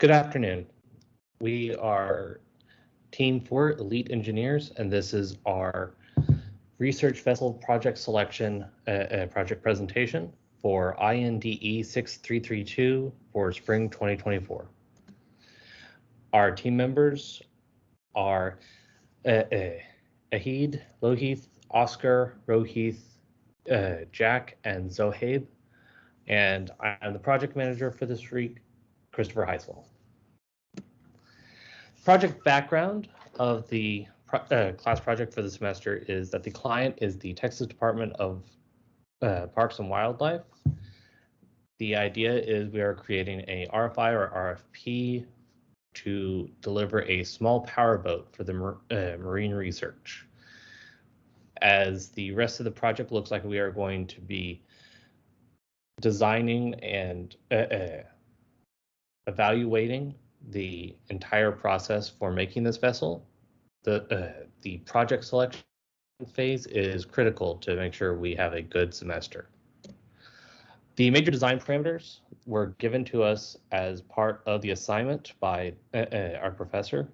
Good afternoon. We are Team 4 Elite Engineers, and this is our research vessel project selection project presentation for INDE 6332 for spring 2024. Our team members are Ahid, Lohith, Oscar, Rohith, Jack, and Zohaib, and I'm the project manager for this week, Christopher Heisel. Project background of the class project for the semester is that the client is the Texas Department of Parks and Wildlife. The idea is we are creating a RFI or RFP to deliver a small powerboat for the marine research. As the rest of the project looks like, we are going to be designing and evaluating the entire process for making this vessel. The project selection phase is critical to make sure we have a good semester. The major design parameters were given to us as part of the assignment by our professor.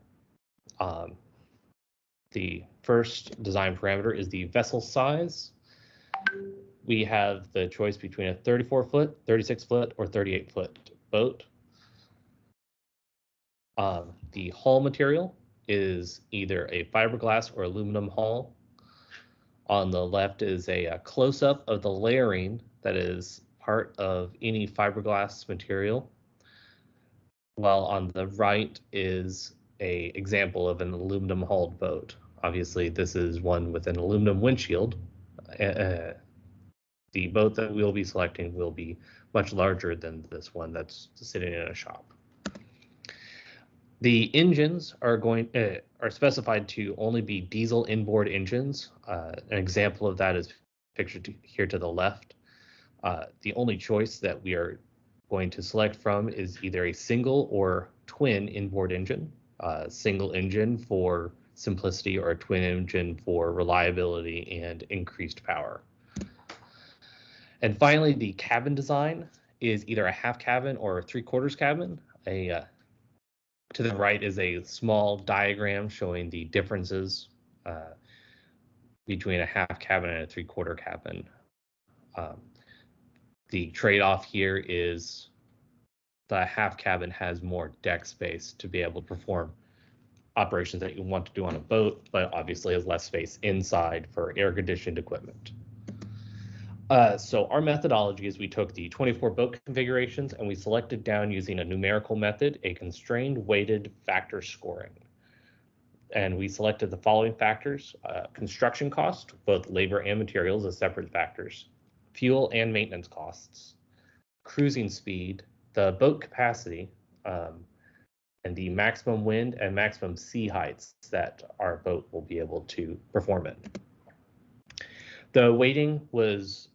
The first design parameter is the vessel size. We have the choice between a 34-foot, 36-foot, or 38-foot boat. The hull material is either a fiberglass or aluminum hull. On the left is a close-up of the layering that is part of any fiberglass material, while on the right is an example of an aluminum hulled boat. Obviously, this is one with an aluminum windshield. The boat that we'll be selecting will be much larger than this one that's sitting in a shop. The engines are specified to only be diesel inboard engines. An example of that is pictured here to the left. The only choice that we are going to select from is either a single or twin inboard engine. Single engine for simplicity or a twin engine for reliability and increased power. And finally, the cabin design is either a half cabin or a 3/4 cabin. To the right is a small diagram showing the differences between a half cabin and a 3/4 cabin. The trade-off here is the half cabin has more deck space to be able to perform operations that you want to do on a boat, but obviously has less space inside for air-conditioned equipment. So our methodology is we took the 24 boat configurations and we selected down using a numerical method, a constrained weighted factor scoring. And we selected the following factors: construction cost, both labor and materials as separate factors, fuel and maintenance costs, cruising speed, the boat capacity, and the maximum wind and maximum sea heights that our boat will be able to perform in. The weighting was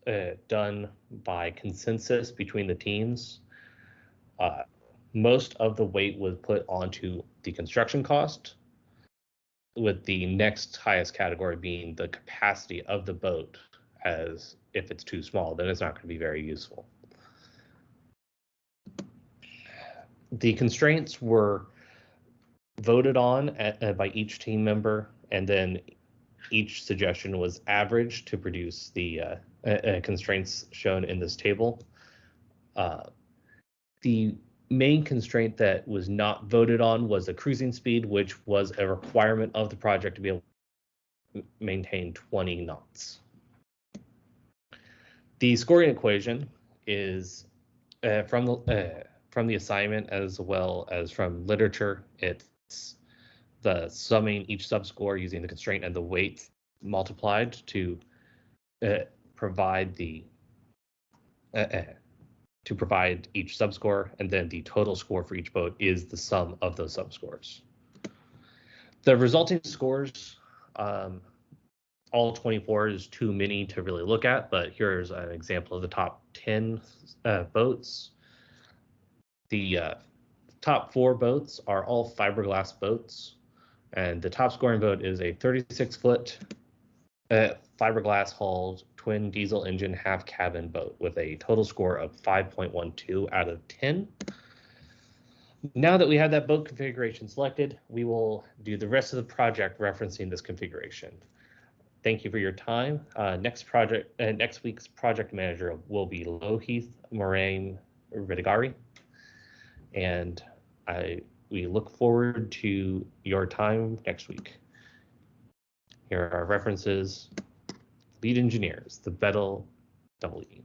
done by consensus between the teams. Most of the weight was put onto the construction cost, with the next highest category being the capacity of the boat, as if it's too small, then it's not going to be very useful. The constraints were voted on by each team member, and then each suggestion was averaged to produce the constraints shown in this table. The main constraint that was not voted on was the cruising speed, which was a requirement of the project to be able to maintain 20 knots. The scoring equation is from the assignment as well as from literature. It's the summing each subscore using the constraint and the weight multiplied to provide each subscore, and then the total score for each boat is the sum of those subscores. The resulting scores, all 24 is too many to really look at, but here's an example of the top 10 boats. The top 4 boats are all fiberglass boats, and the top scoring boat is a 36-foot fiberglass hulled twin diesel engine half cabin boat with a total score of 5.12 out of 10. Now that we have that boat configuration selected, we will do the rest of the project referencing this configuration. Thank you for your time. Next week's project manager will be Lohith Moraine Vidigari, and we look forward to your time next week. Here are our references. Lead engineers, the Bettel WE.